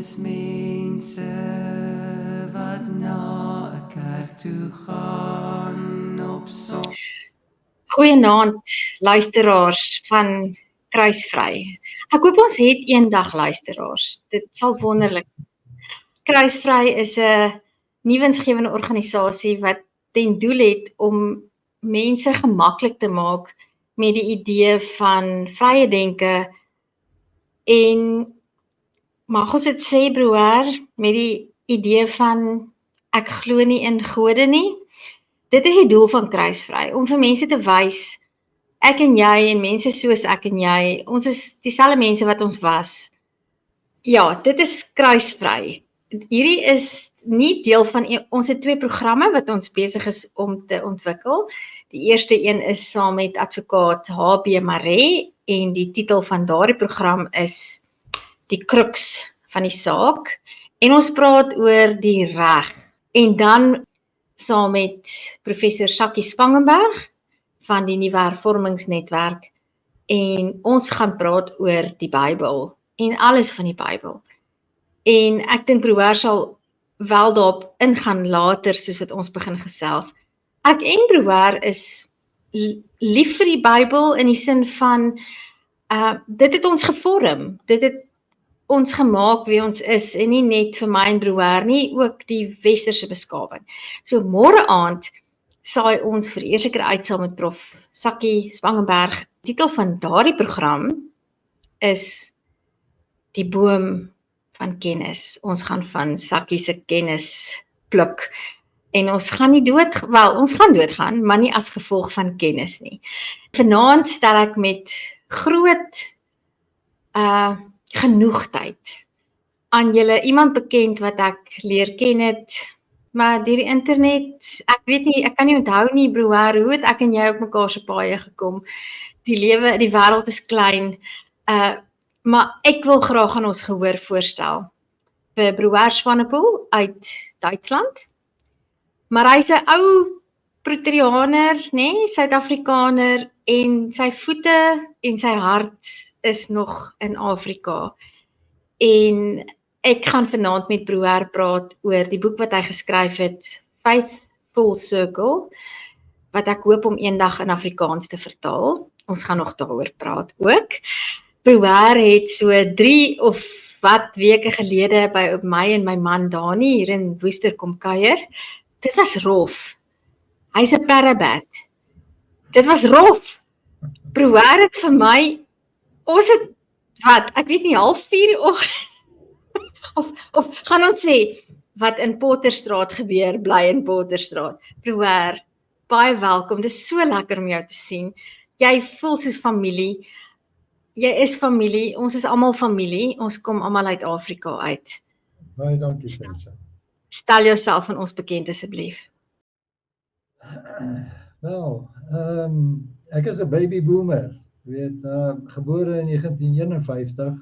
is mense wat na 'n kerk toe gaan op Sondag. Goeienaand, luisteraars van Kruisvry. Ek hoop ons het eendag luisteraars. Dit sal wonderlik. Kruisvry is 'n nuwensgewende organisasie wat ten doel het om mense gemaklik te maak met die idee van vrye denke en mag ons dit sê broer, met die idee van ek glo nie in gode nie. Dit is die doel van Kruisvry, om vir mense te wys, ek en jy en mense soos ek en jy, ons is dieselfde mense wat ons was. Ja, dit is Kruisvry. Hierdie is nie deel van ons het 2 programme wat ons besig is om te ontwikkel. Die eerste een is saam met advokaat H.B. Maree en die titel van daardie program is Die Crux van die saak. En ons praat oor die reg. En dan saam met professor Sakkie Spangenberg van die Nuwe Hervormingsnetwerk en ons gaan praat oor die Bybel en alles van die Bybel. En ek dink broer sal wel daarop ingaan later soos wat ons begin gesels. Ek en broer is lief vir die Bybel in die sin van dit het ons gevorm, dit het ons gemaak wie ons is en nie net vir my en broer nie, ook die westerse beskawing. So môre aand saai ons vir eers keer uit saam met prof Sakkie Spangenberg. Die titel van daardie program is Die boom van kennis. Ons gaan van Sakkie se kennis pluk. En ons gaan nie ons gaan doodgaan, maar nie as gevolg van kennis nie. Vanaand stel ek met groot genoegdheid aan julle iemand bekend wat ek leer ken het, maar deur die internet, ek weet nie, ek kan nie onthou nie broer, hoe het ek en jy op mekaar se paaie gekom? Die lewe, die wêreld is klein, maar ek wil graag aan ons gehoor voorstel vir broer Swanepoel uit Duitsland, maar hy's 'n ou Proterianer, nê, Suid-Afrikaner en sy voete en sy hart is nog in Afrika. En ek gaan vanaand met broer praat oor die boek wat hy geskryf het, Faith Full Circle, wat ek hoop om eendag in Afrikaans te vertaal. Ons gaan nog daaroor praat ook. Broer het so 3 of wat weke gelede by my en my man Dani hier in Woester kom kuier. Dit was rof. Hy's 'n parabat. Dit was rof. Broer het vir my, ons het, ek weet nie, 3:30 die oggend, of gaan ons sê, wat in Potterstraat gebeur, bly in Potterstraat. Broer, baie welkom, dit is so lekker om jou te sien. Jy voel soos familie, jy is familie, ons is almal familie, ons kom almal uit Afrika uit. Baie dankie, Sensa. Stel jouself aan ons bekend asseblief. Wel, ek is 'n baby boomer, weet, gebore in 1951.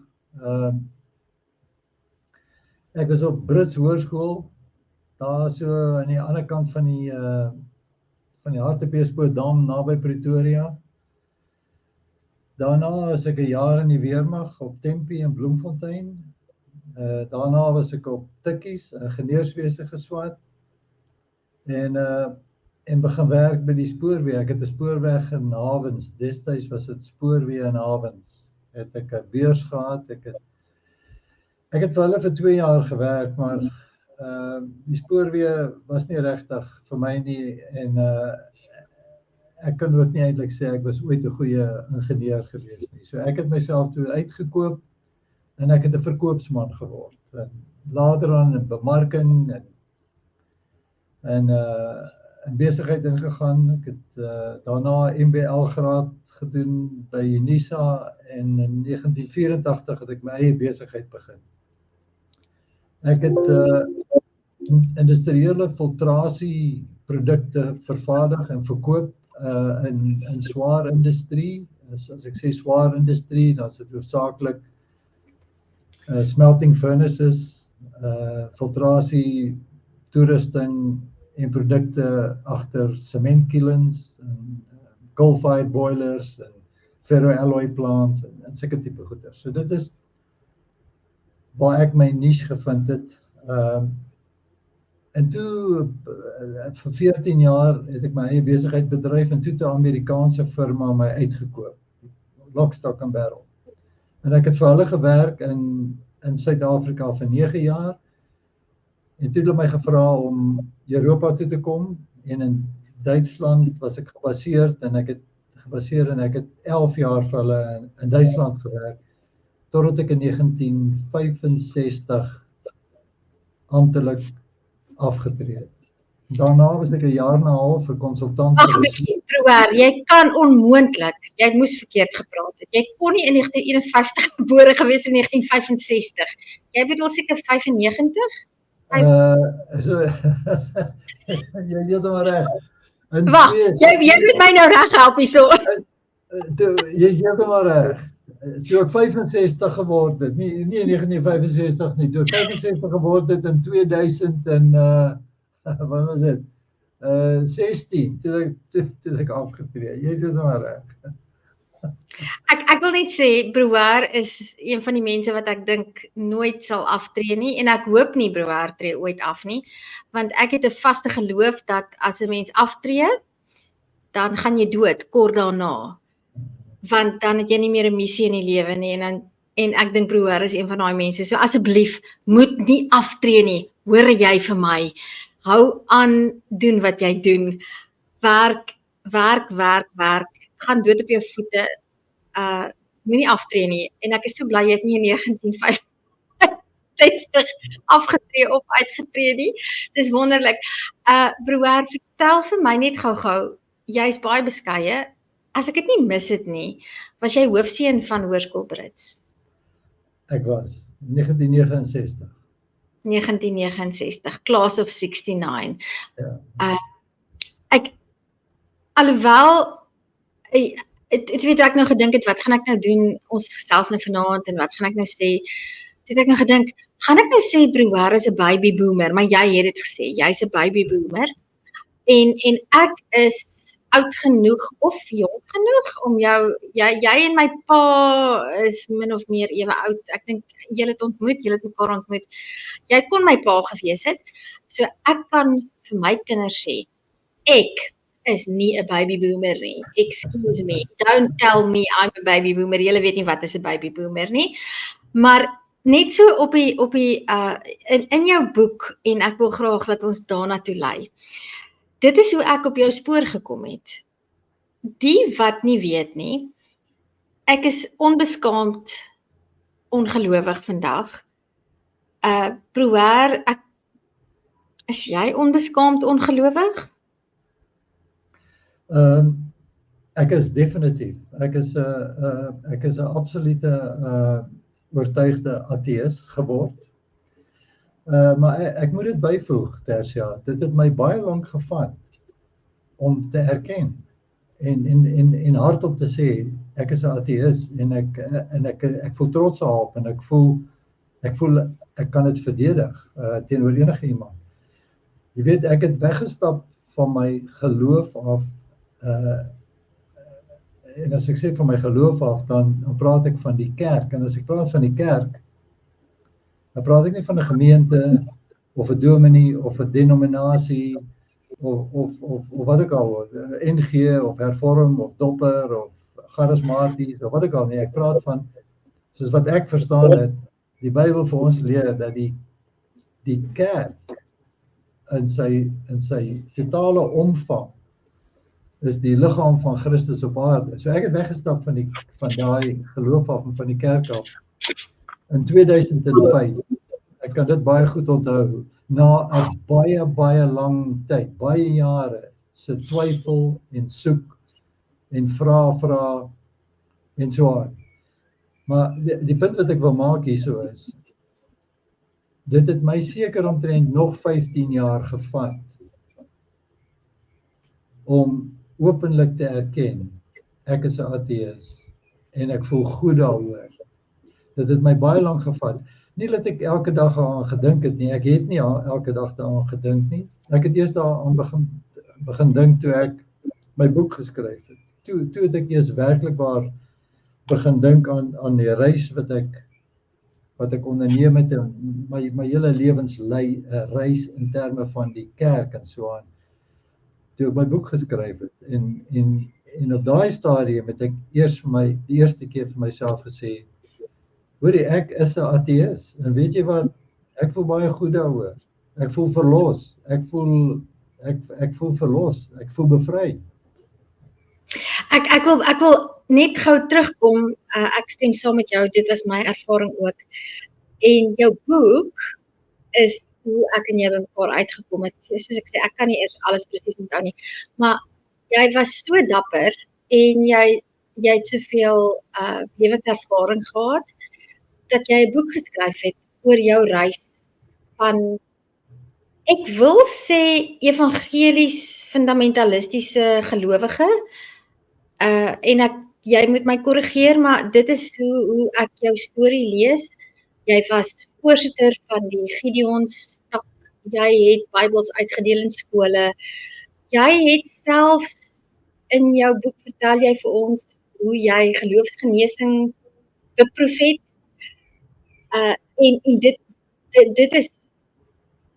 Ek is op Brits Hoërskool, daar so aan die ander kant van die Hartbeespoortdam naby Pretoria. Daarna was ek 'n jaar in die weermag op Tempi in Bloemfontein. Daarna was ek op Tikkies, ingenieurswese geswat. En begin werk by die spoorweë. Ek het 'n spoorweg in Havens. Destyds was dit spoorweë in Havens. Het ek 'n beurs gehad. Ek het vir hulle vir 2 jaar gewerk, maar die spoorweë was nie regtig vir my nie en ek kan ook nie eintlik sê ek was ooit 'n goeie ingenieur gewees nie. So ek het myself toe uitgekoop en ek het 'n verkoopsman geword. En later aan in bemarking en in besigheid ingegaan. Ek het daarna MBL graad gedoen by Unisa en in 1984 het ek my eie besigheid begin. Ek het industriële filtrasieprodukte vervaardig en verkoop in swaar industrie. As ek sê swaar industrie, dan is dit hoofsaaklik smelting furnaces, filtrasie, toerusting en produkte agter sementkilns en coal-fired boilers en ferroalloy plants en sulke tipe goeder. So dit waar ek my niche gevind het. En toe, vir 14 jaar het ek my eie besigheid bedryf en toe 'n Amerikaanse firma my uitgekoop. Lock, Stock and Barrel. En ek het vir hulle gewerk in Suid-Afrika vir 9 jaar. En toe het hulle my gevra om Europa toe te kom en in Duitsland was ek gebaseer en ek het 11 jaar vir hulle in Duitsland gewerk totdat ek in 1965 amptelik afgetree het. Daarna was ek 'n jaar en 'n half 'n konsultant Ag, broer, jy kan onmoontlik, jy moes verkeerd gepraat het. Jy kon nie in 1951 gebore gewees in 1965. Jy bedoel seker 95? So jy het maar reg. Wag, jy moet my nou reg help hierso. Jy het maar reg. Toe ek 65 geword het, nie 1965 nie, toe ek 65 geword het in 2000 en wat was dit? 16, toe ek afgetree. Jy sit maar reg. Ek wil net sê, broer is een van die mense wat ek dink nooit sal aftree nie, en ek hoop nie broer tree ooit af nie, want ek het 'n vaste geloof dat as 'n mens aftree, dan gaan jy dood kort daarna, want dan het jy nie meer 'n missie in die lewe nie, en ek dink broer is een van daai mense, so asseblief, moet nie aftree nie, hoor jy vir my, hou aan doen wat jy doen, werk, gaan dood op jou voete, moenie aftree nie, en ek is so bly jy het nie in 1965 afgetree of uitgetree nie, dis wonderlik. Broer, vertel vir my net gou-gou, jy is baie beskeie, as ek dit nie mis het nie, was jy hoofseun van Hoërskool Brits? Ek was, 1969. 1969, class of 69. Ja. Alhoewel, het weet ek nou gedink het, wat gaan ek nou doen, ons gesels nou vanaand, en wat gaan ek nou sê, toe het ek nou gedink, gaan ek nou sê, broer is 'n baby boomer, maar jy het dit gesê, jy's 'n baby boomer, en ek is oud genoeg, of jong genoeg, om jy en my pa is min of meer ewe oud, ek dink, julle het mekaar ontmoet, jy kon my pa gewees het, so ek kan vir my kinders sê, ek is nie 'n baby boomer nie, excuse me, don't tell me I'm a baby boomer, julle weet nie wat is 'n baby boomer nie, maar net so op die in jou boek, en ek wil graag dat ons daarna toe lei, dit is hoe ek op jou spoor gekom het. Die wat nie weet nie, ek is onbeskaamd ongelowig vandag. Broer, is jy onbeskaamd ongelowig? Ek is definitief. Ek is 'n absolute oortuigde ateïs geword. Maar ek moet dit byvoeg, Tersia, dit het my baie lank gevat om te erken en hardop te sê ek is 'n ateïs en ek voel trots daarop en ek voel ek kan dit verdedig teenoor enige iemand. Jy weet, ek het weggestap van my geloof af, en as ek sê van my geloof af, dan praat ek van die kerk, en as ek praat van die kerk, dan praat ek nie van 'n gemeente, of 'n dominee, of 'n denominasie, of wat ook al, NG, of hervorm, of dopper, of charismaties, of wat ook al nie, ek praat van, soos wat ek verstaan het, die Bybel vir ons leer, dat die kerk, in sy totale omvang, is die liggaam van Christus op aarde. So ek het weggestap van daai geloof af en van die kerk af in 2005. Ek kan dit baie goed onthou, na 'n baie lang tyd, baie jare, se twyfel en soek en vra en so aan. Maar die punt wat ek wil maak hierso is, dit het my seker omtrent nog 15 jaar gevat om openlik te erken, ek is 'n ateïs en ek voel goed daaroor. Dit het my baie lank gevat. Nie dat ek elke dag aan gedink het nie, ek het nie elke dag daaraan gedink nie. Ek het eers daaraan begin dink toe ek my boek geskryf het. Toe het ek eers werklik waar begin dink aan die reis wat ek wat ek onderneem het en my hele lewensreis in terme van die kerk en so aan, toe ek my boek geskryf het. En op daai stadium het ek die eerste keer vir myself gesê, hoorie, ek is 'n ateïs. En weet jy wat? Ek voel baie goed daaroor. Ek voel verlos. Ek voel verlos. Ek voel bevry. Ek wil net gou terugkom. Ek stem saam met jou. Dit was my ervaring ook. En jou boek is hoe ek en jy by mekaar uitgekom het. Soos ek sê, ek kan nie eers alles presies onthou nie. Maar jy was so dapper en jy het soveel lewenservaring gehad dat jy 'n boek geskryf het oor jou reis van, ek wil sê, evangelies fundamentalistiese gelowige. En jy moet my korrigeer, maar dit is hoe ek jou storie lees. Jy was voorsitter van die Gideons tak. Jy het Bybels uitgedeel in skole. Jy het selfs in jou boek vertel jy vir ons hoe jy geloofsgenesing beproef het. En dit is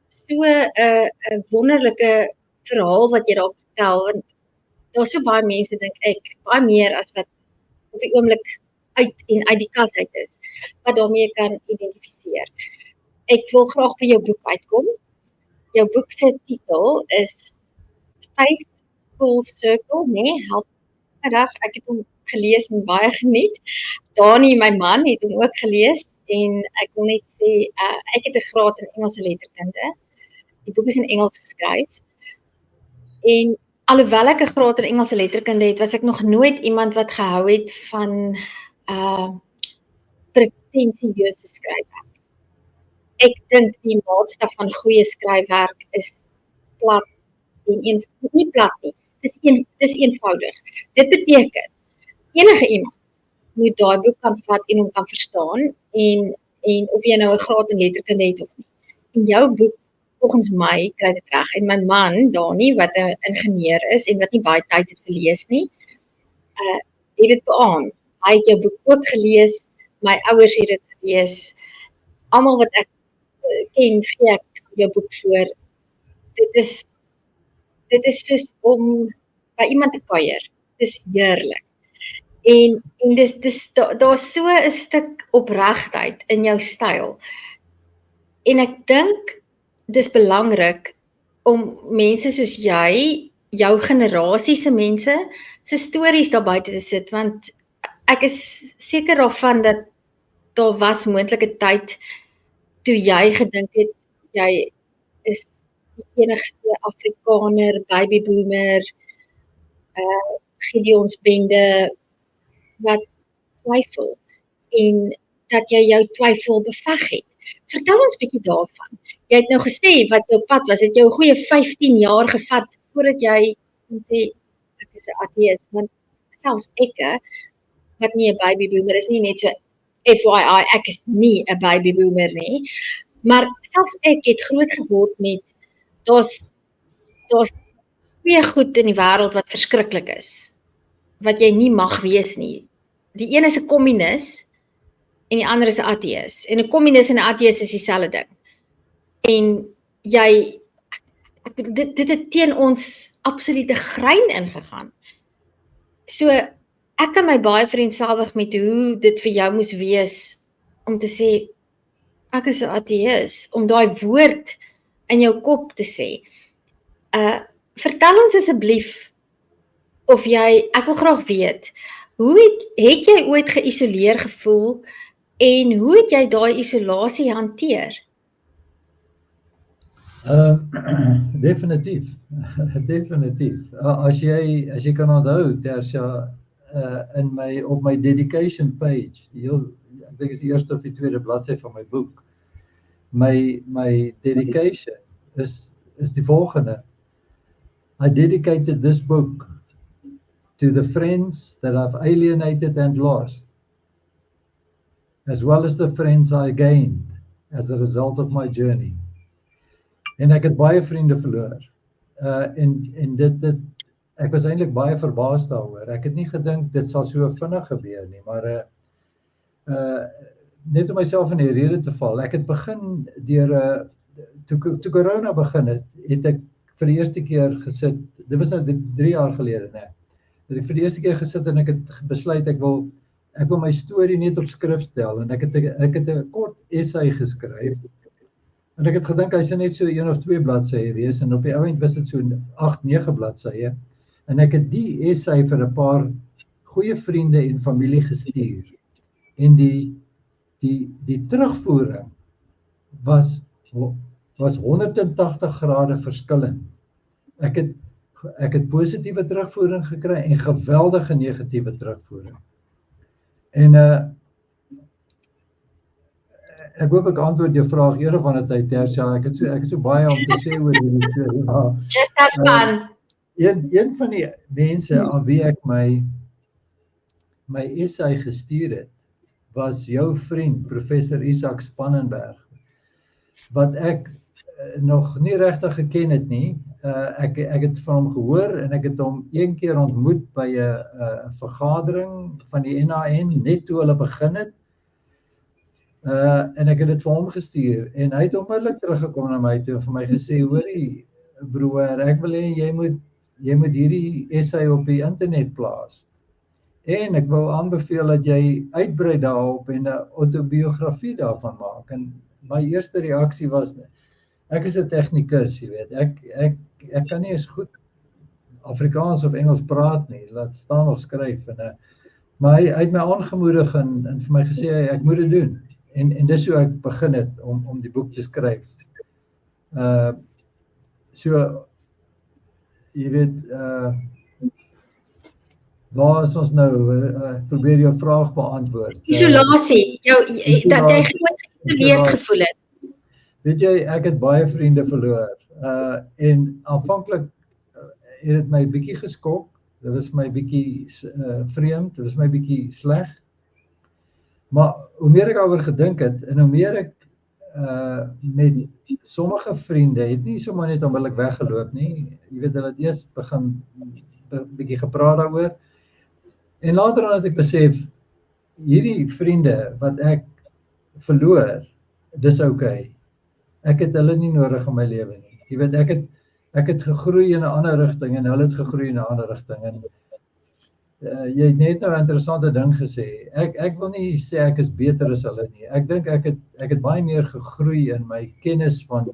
so 'n wonderlike verhaal wat jy daar vertel, want daar's so baie mense, dink ek, baie meer as wat op die oomblik uit die kas uit is, wat daarmee kan identifiseer. Ek wil graag by jou boek uitkom. Jou boek se titel is Faith Full Circle, help vandag. Ek het hom gelees en baie geniet. Dani, my man, het hom ook gelees en ek wil net sê, ek het 'n graad in Engelse letterkunde. Die boek is in Engels geskryf. En alhoewel ek 'n graad in Engelse letterkunde het, was ek nog nooit iemand wat gehou het van pretensieuse skryfwerk. Ek dink die maatstaf van goeie skryfwerk is plat en nie plat nie. Dis eenvoudig. Dit beteken enige iemand moet daai boek kan vat en hom kan verstaan en of jy nou 'n graad in letterkunde het of nie. En jou boek, volgens my, kry dit reg. En my man, Dani, wat 'n ingenieur is en wat nie baie tyd het vir lees nie, het dit beamoen. Hy het jou boek ook gelees, my ouers het dit gelees. Almal wat ek ken, gee ek jou boek voor. Dit is soos om by iemand te kuier. Dis heerlik. En daar's so 'n stuk opregtheid in jou styl. En ek dink dis belangrik om mense soos jy, jou generasie se mense, se stories daar buite te sit, want ek is seker daarvan dat daar was moontlike tyd toe jy gedink het jy is die enigste Afrikaner, babyboomer, Gideons bende wat twyfel en dat jy jou twyfel beveg het. Vertel ons 'n bietjie daarvan. Jy het nou gesê wat jou pad was, het jou 'n goeie 15 jaar gevat voordat jy sê ek is 'n ateïs, want selfs ek wat nie 'n babyboomer is nie, net so FYI, ek is nie 'n babyboomer nie, maar selfs ek het groot geword met daar's twee goed in die wêreld wat verskriklik is, wat jy nie mag wees nie. Die een is 'n kommunis en die ander is 'n ateïs. En 'n kommunis en 'n ateïs is dieselfde ding. En dit het teen ons absolute grein ingegaan. So ek kan my baie vereenselwig met hoe dit vir jou moes wees om te sê ek is 'n ateïs, om daai woord in jou kop te sê. Vertel ons asseblief of ek wil graag weet, hoe het jy ooit geïsoleer gevoel en hoe het jy daai isolasie hanteer? Definitief. As jy kan onthou, Tersia, op my dedication page, ek dink is die eerste of die tweede bladsy van my boek, my dedication is die volgende. I dedicated this book to the friends that I've alienated and lost, as well as the friends I gained as a result of my journey. En ek het baie vriende verloor. En dit ek was eintlik baie verbaas daaroor. Ek het nie gedink dit sal so vinnig gebeur nie, maar net om myself in die rede te val, ek het begin deur toe corona begin het ek vir die eerste keer gesit, dit was nou 3 jaar gelede, nee. Dat ek vir die eerste keer gesit en ek het besluit ek wil my storie net op skrif stel en ek het 'n kort essay geskryf. En ek het gedink hy sou net so 1 of 2 bladsye wees en op die ouend was dit so 8, 9 bladsye. En ek het die essay vir 'n paar goeie vriende en familie gestuur. En die terugvoering was 180 grade verskillend. Ek het positiewe terugvoering gekry en geweldige negatiewe terugvoering. En ek hoop ek antwoord jou vraag eerder van 'n tyd Tersia. Ek het so baie om te sê oor hierdie storie. Just have fun. Een van die mense aan wie ek my essay gestuur het, was jou vriend, professor Isak Spannenberg, wat ek nog nie regtig geken het nie. Ek het van hom gehoor en ek het hom een keer ontmoet by 'n vergadering van die NAN, net toe hulle begin het. En ek het dit vir hom gestuur en hy het onmiddellik teruggekom na my toe en vir my gesê, hoorie broer, ek wil hê jy moet hierdie essay op die internet plaas. En ek wil aanbeveel dat jy uitbrei daarop en 'n autobiografie daarvan maak. En my eerste reaksie was, ek is 'n tegnikus, jy weet. Ek kan nie eens goed Afrikaans of Engels praat nie, laat staan of skryf. Maar hy het my aangemoedig en vir my gesê ek moet dit doen. En dis hoe ek begin het om die boek te skryf. So jy weet, waar is ons nou? Probeer jou vraag beantwoord. Isolasie, dat jy geïsoleerd gevoel het. Weet jy, ek het baie vriende verloor. En aanvanklik het dit my bietjie geskok. Dit was my bietjie vreemd, dit was my bietjie sleg. Maar hoe meer ek daaroor gedink het en hoe meer ek met sommige vriende het nie sommer net onmiddellik weggeloop nie. Jy weet, hulle het eers begin bietjie gepraat daaroor. En later dan het ek besef, hierdie vriende wat ek verloor, dis okay. Ek het hulle nie nodig in my lewe nie. Jy weet, ek het gegroei in 'n ander rigting en hulle het gegroei in 'n ander rigting. En jy het net nou 'n interessante ding gesê. Ek wil nie sê ek is beter as hulle nie. Ek dink ek het baie meer gegroei in my kennis van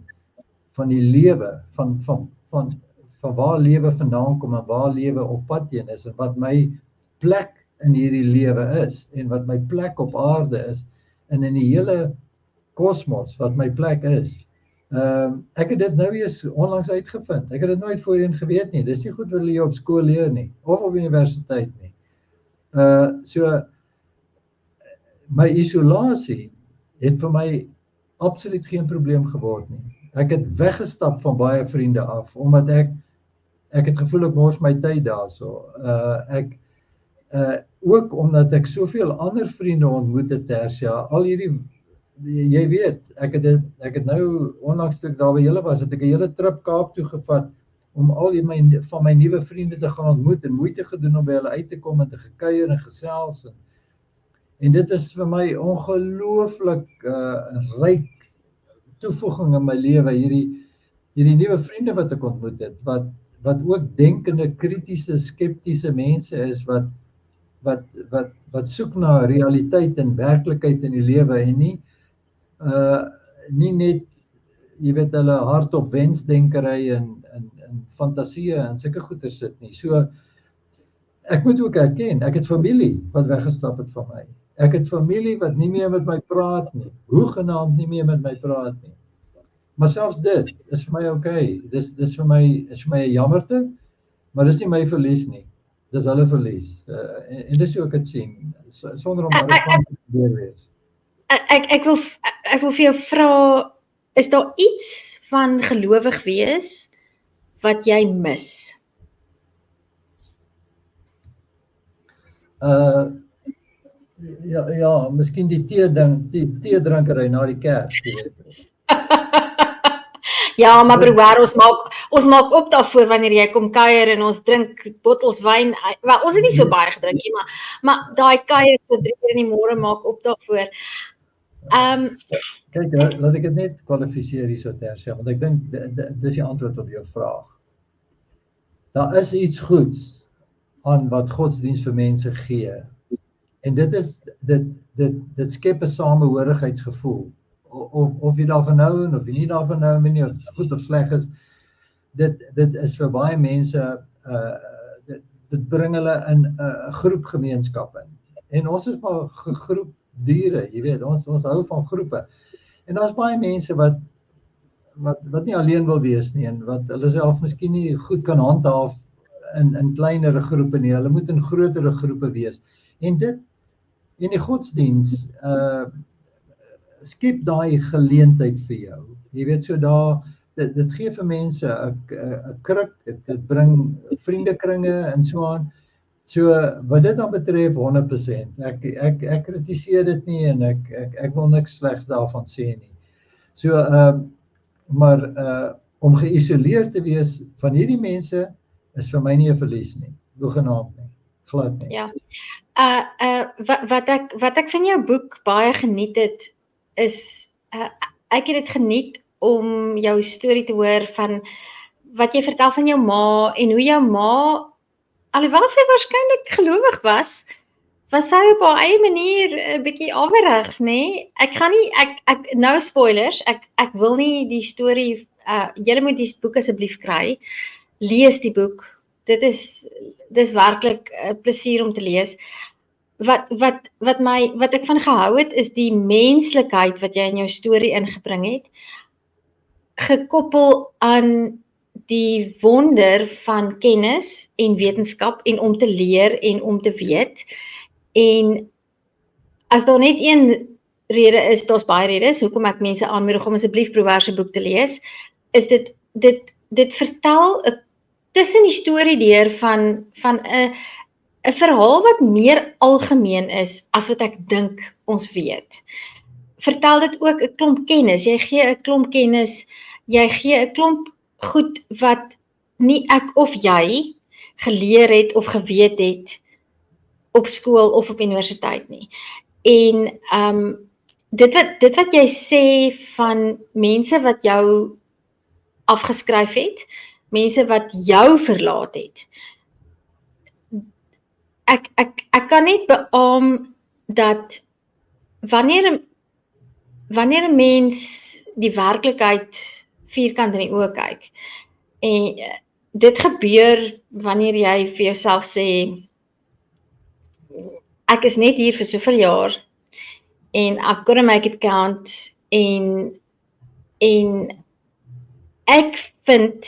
die lewe, van waar lewe vandaan kom en waar lewe op pad heen is en wat my plek in hierdie lewe is en wat my plek op aarde is en in die hele kosmos wat my plek is. Ek het dit nou eens onlangs uitgevind. Ek het dit nooit voorheen geweet nie. Dis nie goed wat jy op skool leer nie of op universiteit nie. So my isolasie het vir my absoluut geen probleem geword nie. Ek het weggestap van baie vriende af omdat ek het gevoel ek mors my tyd daarso. Ook omdat ek soveel ander vriende ontmoet het Tersia, al hierdie, jy weet, ek het nou onlangs toe ek daar by julle was, het ek 'n hele trip Kaap toe gevat om al van my nuwe vriende te gaan ontmoet en moeite gedoen om by hulle uit te kom en te gekuier en gesels. En dit is vir my ongelooflik ryk toevoeging in my lewe, hierdie nuwe vriende wat ek ontmoet het, wat ook denkende, kritiese, skeptiese mense is, wat soek na realiteit en werklikheid in die lewe en nie net, jy weet, hulle hart op wensdenkery en fantasieë en sulke goeie sit nie. So, ek moet ook erken, ek het familie wat weggestap het van my. Ek het familie wat nie meer met my praat nie, hoegenaamd nie meer met my praat nie. Maar selfs dit is vir my okay. Dis vir my 'n jammerte, maar dis nie my verlies nie. Dis hulle verlies. En dis hoe ek dit sien, sonder om arrogant te wees. Ek wil vir jou vra, is daar iets van gelowig wees wat jy mis? Ja, miskien die teedrinkery na die kerk, jy weet. Ja, maar broer, ons maak op daarvoor wanneer jy kom kuier en ons drink bottels wyn. Wel, ons het nie so baie gedrink nie, maar daai kuier tot 3 uur in die môre maak op daarvoor. Kyk, laat ek dit net kwalifiseer hierso terse, want ek dink dis die antwoord op jou vraag. Daar is iets goeds aan wat godsdienst vir mense gee. En dit skep 'n samehorigheidsgevoel. Of jy daarvan hou en of jy nie daarvan hou nie, of dit goed of sleg is, dit is vir baie mense dit bring hulle in 'n groepgemeenskap in. En ons is maar gegroep diere, jy weet, ons hou van groepe. En daar's baie mense wat nie alleen wil wees nie en wat hulle self miskien nie goed kan handhaaf in kleinere groepe nie. Hulle moet in grotere groepe wees. En die godsdiens skep daai geleentheid vir jou. Jy weet, so dit gee vir mense 'n kruk, dit bring vriendekringe en so aan. So wat dit dan betref 100%. Ek kritiseer dit nie en ek wil niks slegs daarvan sê nie. So maar om geïsoleerd te wees van hierdie mense is vir my nie 'n verlies nie. Hoegenaamd nie. Glad nie. Ja. Wat ek van jou boek baie geniet het is ek het dit geniet om jou storie te hoor van wat jy vertel van jou ma en hoe jou ma, alhoewel sy waarskynlik gelowig was sy op haar eie manier 'n bietjie averegs, nê? Ek gaan nie ek nou spoilers, ek wil nie die storie julle moet die boek asseblief kry. Lees die boek. Dis werklik 'n plesier om te lees. Wat ek van gehou het is die menslikheid wat jy in jou storie ingebring het, gekoppel aan die wonder van kennis en wetenskap en om te leer en om te weet. En as daar net een rede is, daar's baie redes hoekom ek mense aanmoedig om asseblief Prouwer se boek te lees, is dit vertel tussen die storie deur van 'n verhaal wat meer algemeen is as wat ek dink ons weet. Vertel dit ook 'n klomp kennis. Jy gee 'n klomp kennis, jy gee 'n klomp goed wat nie ek of jy geleer het of geweet het op skool of op universiteit nie. En dit wat jy sê van mense wat jou afgeskryf het, mense wat jou verlaat het. Ek kan net beamoen dat wanneer 'n mens die werklikheid vierkant in die oë kyk, en dit gebeur wanneer jy vir jouself sê, ek is net hier vir soveel jaar, en I've got to make it count, en ek vind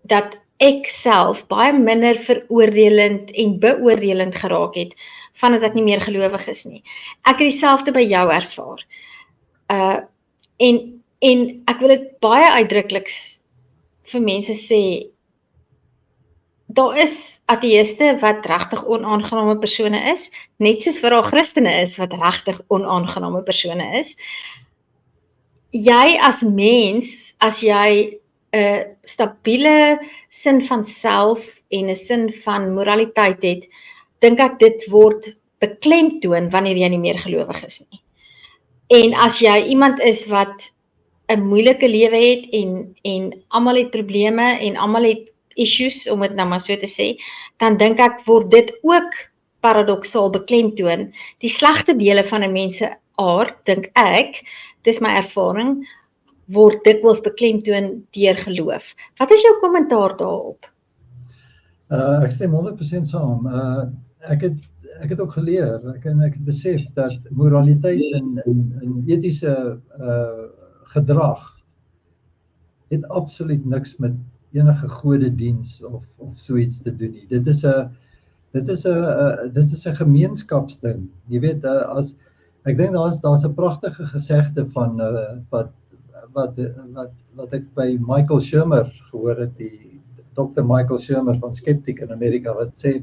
dat ek self baie minder veroordelend en beoordelend geraak het, vandat ek nie meer gelowig is nie. Ek het dieselfde by jou ervaar. En ek wil dit baie uitdruklik vir mense sê, daar is ateïste wat regtig onaangename persone is, net soos vir daar Christene is wat regtig onaangename persone is. Jy as mens, as jy 'n stabiele sin van self en 'n sin van moraliteit het, dink ek dit word beklemtoon wanneer jy nie meer gelowig is nie. En as jy iemand is wat 'n moeilike lewe het en almal het probleme en almal het issues, om dit nou maar so te sê, dan dink ek word dit ook paradoksaal beklemtoon. Die slegte dele van 'n mens se aard, dink ek, dis my ervaring, word dikwels beklemtoon deur geloof. Wat is jou kommentaar daarop? Ek stem 100% saam. Ek het ook geleer, ek het besef dat moraliteit en etiese gedrag het absoluut niks met enige godediens of so iets te doen nie. Dit is 'n gemeenskapsding. Jy weet, ek dink daar's 'n pragtige gesegde van wat ek by Michael Shermer gehoor het, die Dr. Michael Shermer van Skeptic in Amerika, wat sê,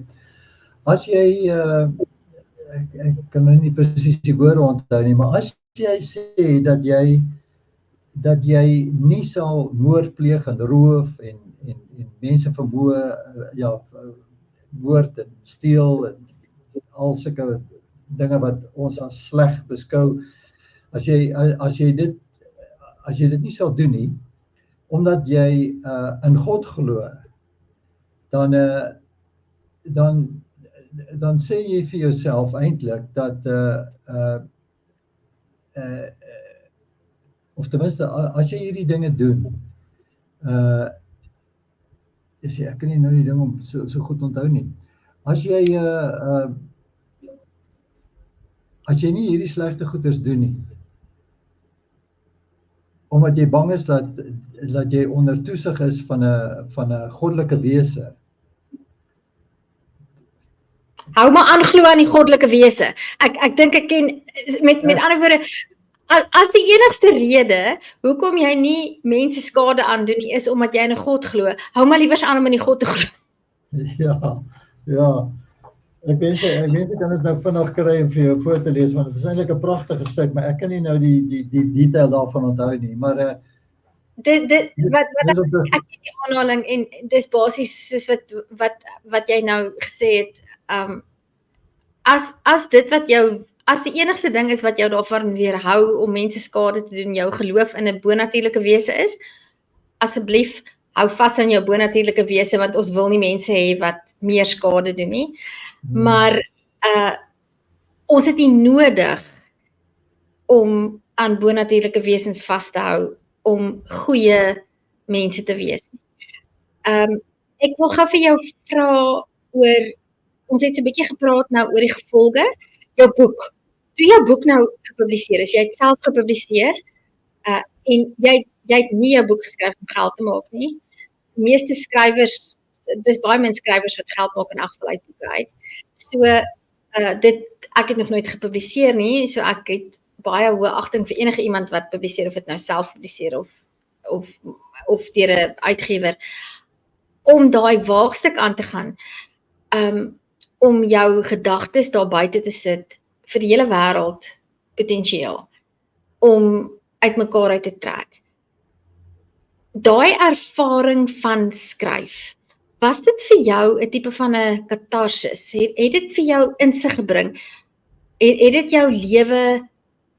as jy ek kan nou nie presies die woorde onthou nie, maar as jy sê dat jy nie sal moord pleeg en roof en mense vermoor, moord en steel en al sulke dinge wat ons as sleg beskou, As jy dit nie sal doen nie, omdat jy in God glo, dan sê jy vir jouself eintlik dat of ten minste as jy hierdie dinge doen, ek kan nie nou die ding om so goed onthou nie. As jy nie hierdie slegte goeders doen nie, omdat jy bang is dat jy onder toesig is van 'n goddelike wese. Hou maar aan glo aan die goddelike wese. Ek dink ek ken met ander woorde, as die enigste rede hoekom jy nie mense skade aandoen nie is omdat jy in 'n God glo, hou maar liewers aan om in die God te glo. Ja. Ek wens ek kan dit nou vinnig kry om vir jou voor te lees, want dit is eintlik 'n pragtige stuk, maar ek kan nie nou die detail daarvan onthou nie, maar wat ek het die aanhaling en dis basies soos wat jy nou gesê het, as die enigste ding is wat jou daarvan weerhou om mense skade te doen, jou geloof in 'n bonatuurlike wese is, asseblief hou vas aan jou bonatuurlike wese, want ons wil nie mense hê wat meer skade doen nie. Maar ons het nie nodig om aan bonatuurlike wesens vas te hou om goeie mense te wees. Ek wil gou vir jou vra oor, ons het so 'n bietjie gepraat nou oor die gevolge, jou boek. Toe jou boek nou gepubliseer is, jy het self gepubliseer, en jy het nie jou boek geskryf om geld te maak nie. Die meeste skrywers, dis baie min skrywers wat geld maak in afval uit boeke uit. So, ek het nog nooit gepubliseer nie, so ek het baie hoë agting vir enige iemand wat publiseer, of dit nou self publiseer of deur 'n uitgewer, om daai waagstuk aan te gaan, om jou gedagtes daar buite te sit vir die hele wêreld potensieel, om uitmekaar uit te trek. Daai ervaring van skryf, was dit vir jou 'n tipe van 'n katarsis? Het dit vir jou insig gebring? Het dit jou lewe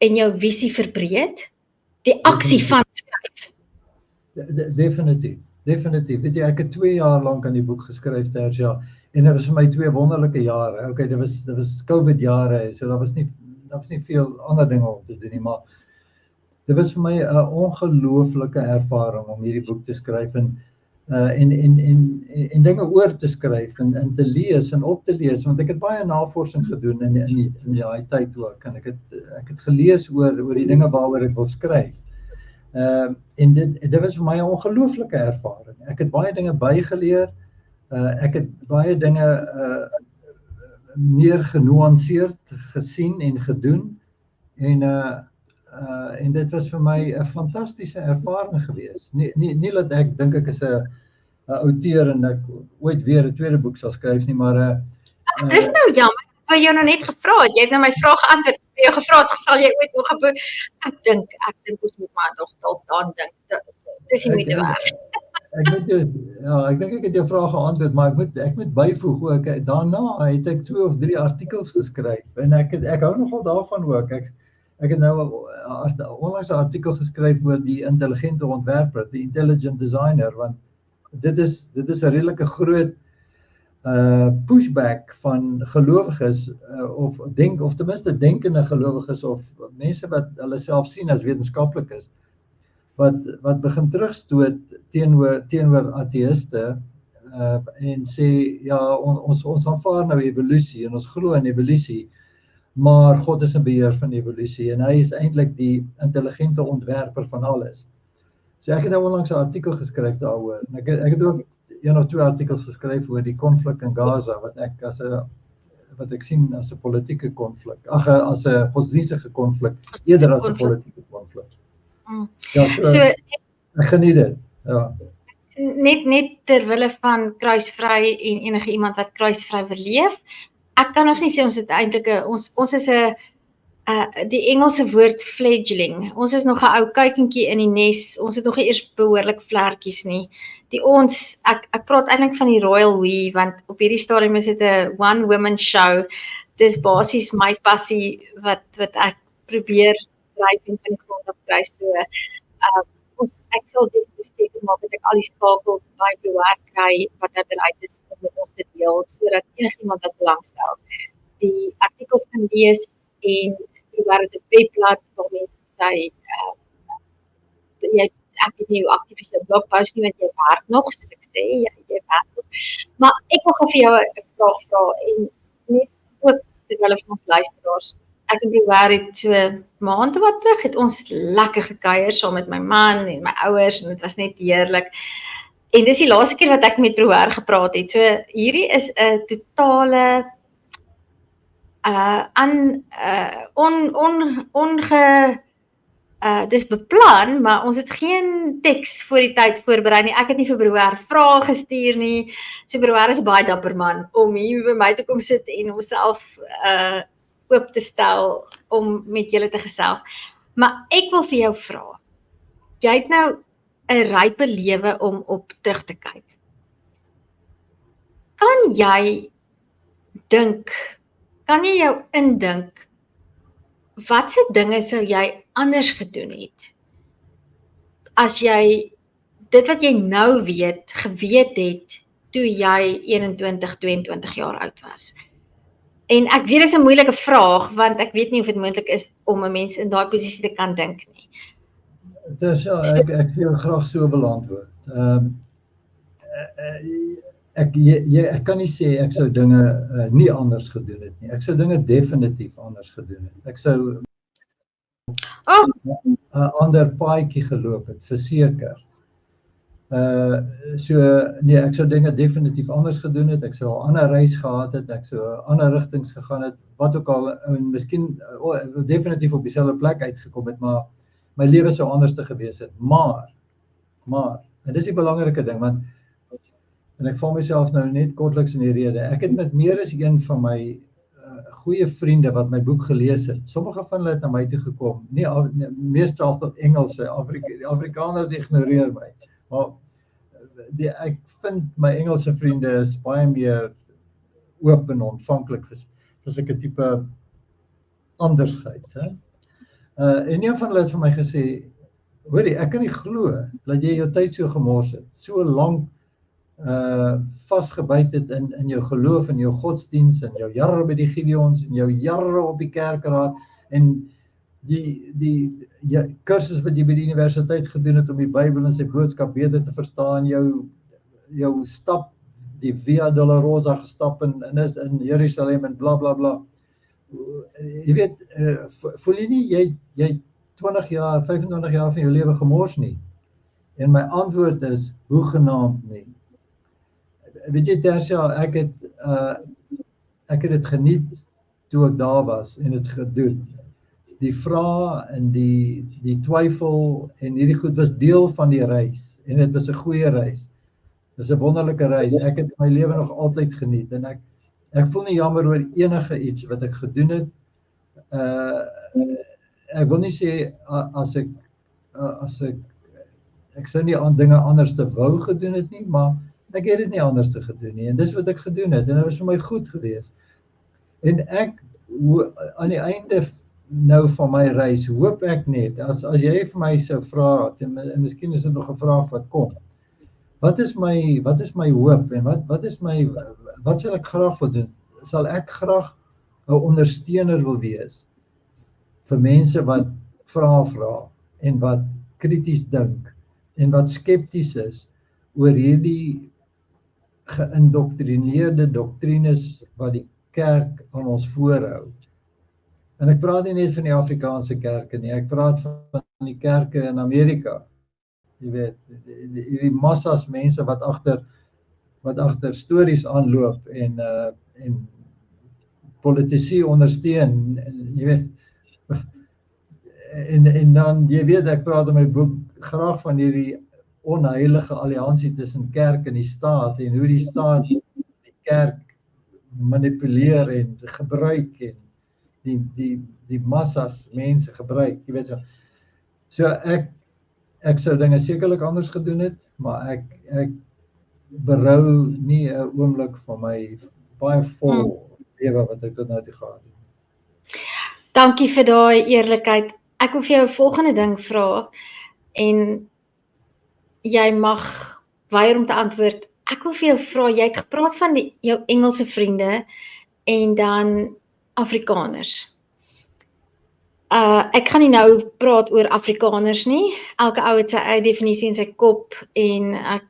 en jou visie verbreed? Die aksie van skryf? Definitief. Weet jy, ek het 2 jaar lank aan die boek geskryf, Tersia, en dit was vir my 2 wonderlike jare. Okay, dit was COVID jare, so daar was nie veel ander dinge om te doen nie, maar dit was vir my 'n ongelooflike ervaring om hierdie boek te skryf en dinge oor te skryf en te lees en op te lees, want ek het baie navorsing gedoen in die tyd ook, en ek het gelees oor die dinge waaroor ek wil skryf. En dit was vir my 'n ongelooflike ervaring. Ek het baie dinge bygeleer, ek het baie dinge meer genuanceerd gesien en gedoen, en dit was vir my 'n fantastiese ervaring gewees. Nie dat ek dink ek is 'n outeur en ek ooit weer 'n tweede boek sal skryf nie, maar dis nou jammer, ek wou jou nou net gevra het, jy het nou my vraag geantwoord, ek het jou gevra het, sal jy ooit nog 'n boek? Ek dink ons moet maar nog dalk daaraan dink, dis nie moeite werd. Ek dink ek het jou vraag geantwoord, maar ek moet byvoeg ook, daarna het ek 2 of 3 artikels geskryf, en ek hou nogal daarvan ook. Ek het nou onlangs 'n artikel geskryf oor die intelligente ontwerper, die intelligent designer, want dit is 'n redelike groot pushback van gelowiges, of ten minste denkende gelowiges, of mense wat hulle self sien as wetenskaplik is, wat begin terugstoot teenoor ateïste, en sê, ja, ons aanvaar nou evolusie, en ons glo in evolusie, maar God is in beheer van evolusie, en hy is eintlik die intelligente ontwerper van alles. So ek het nou onlangs 'n artikel geskryf daaroor, en ek het ook 1 of 2 artikels geskryf oor die konflik in Gaza, wat ek sien as 'n politieke konflik, as 'n godsdienstige konflik, eerder as 'n politieke konflik. Ja, so ek geniet dit, ja. Net ter wille van kruisvry en enige iemand wat kruisvry wil leef, ek kan nog nie sê ons het eintlik ons is 'n die Engelse woord fledgling. Ons is nog 'n ou kuikentjie in die nes. Ons het nog nie eers behoorlik vlekkies nie. Ek praat eintlik van die Royal We, want op hierdie stadium is dit 'n one woman show. Dis basies my passie wat ek probeer bedryf en van die grond af kry. So ek sal definitief seker maak dat ek al die skakels by bewaar kry wat nou bereid is om met ons te deel, sodat enigiemand wat belangstel die artikels kan lees en bewaar het 'n webblad waar mense sê ek weet nie hoe aktief is jou blogpost nie, want jy werk nog, soos ek sê, jy werk nog. Maar ek wil vir jou 'n vraag vra en net ook terwyl van ons luisteraars. Ek en Brouwer het so maand wat terug het ons lekker gekuier saam met my man en my ouers en dit was net heerlik. En dis die laaste keer wat ek met Brouwer gepraat het. So hierdie is 'n totale dis beplan, maar ons het geen teks voor die tyd voorberei nie. Ek het nie vir Brouwer vrae gestuur nie. So Brouwer is baie dapper man om hier by my te kom sit en homself oop te stel om met julle te gesels. Maar ek wil vir jou vra. Jy het nou 'n rype lewe om op terug te kyk. Kan jy jou indink watse dinge sou jy anders gedoen het as jy dit wat jy nou geweet het toe jy 21, 22 jaar oud was? En ek weet dit is 'n moeilike vraag want ek weet nie of dit moontlik is om 'n mens in daai posisie te kan dink nie. Dus ek wil graag so beantwoord. Ek kan nie sê ek sou dinge nie anders gedoen het nie. Ek sou dinge definitief anders gedoen het. Ek sou 'n ander paadjie geloop het, verseker. Ek sou dinge definitief anders gedoen het. Ek sou 'n ander reis gehad het, ek sou ander rigtings gegaan het, wat ook al, en miskien definitief op dieselfde plek uitgekom het, maar my lewe sou anders te gewees het. Maar, en dis die belangrike ding, want en ek val myself nou net kortliks in die rede. Ek het met meer as een van my goeie vriende wat my boek gelees het. Sommige van hulle het na my toe gekom. Meestal tot Engelse, Afrikaners ignoreer my. Maar ek vind my Engelse vriende is baie meer oop en ontvanklik vir sulke tipe andersheid. En een van hulle het vir my gesê, hoorie, ek kan nie glo dat jy jou tyd so gemors het, so lank vasgebyt het in jou geloof en jou godsdiens en jou jare by die Gideons en jou jare op die kerkraad en die kursus wat jy by die universiteit gedoen het om die Bybel en sy boodskap beter te verstaan, jou stap die Via Dolorosa gestap in Jerusalem en bla bla bla. Jy weet, voel jy nie, jy 20 jaar, 25 jaar van jou lewe gemors nie? En my antwoord is, hoegenaamd nie. Weet jy, Tersia, ek het dit geniet toe ek daar was en het gedoen. Die vrae en die twyfel en hierdie goed was deel van die reis en dit was 'n goeie reis. Dit is 'n wonderlike reis. Ek het my lewe nog altyd geniet en ek voel nie jammer oor enige iets wat ek gedoen het. Ek wil nie sê ek sou nie aan dinge anders te wou gedoen het nie, maar ek het dit nie anders te gedoen nie en dis wat ek gedoen het en dit was vir my goed geweest. En ek aan die einde nou van my reis hoop ek net as jy vir my sou vra en miskien is dit nog 'n vraag wat kom. Wat is my hoop en wat sal ek graag wil doen? Sal ek graag 'n ondersteuner wil wees vir mense wat vra en wat krities dink en wat skepties is oor hierdie geïndoktrineerde doktrines wat die kerk aan ons voorhou. En ek praat nie net van die Afrikaanse kerke nie, ek praat van die kerke in Amerika. Jy weet, hierdie massas mense wat agter stories aanloop en politici ondersteun, jy weet. En dan, jy weet, ek praat in my boek graag van hierdie onheilige alliansie tussen kerk en die staat en hoe die staat die kerk manipuleer en gebruik en die massas mense gebruik, jy weet so. So ek sou dinge sekerlik anders gedoen het, maar ek berou nie 'n oomblik van my baie vol lewe wat ek tot nou toe gehad het. Dankie vir daai eerlikheid. Ek wil vir jou 'n volgende ding vra en jy mag weier om te antwoord. Ek wil vir jou vra, jy het gepraat van jou Engelse vriende en dan Afrikaners. Ek gaan nie nou praat oor Afrikaners nie. Elke ou het sy eie definisie in sy kop en ek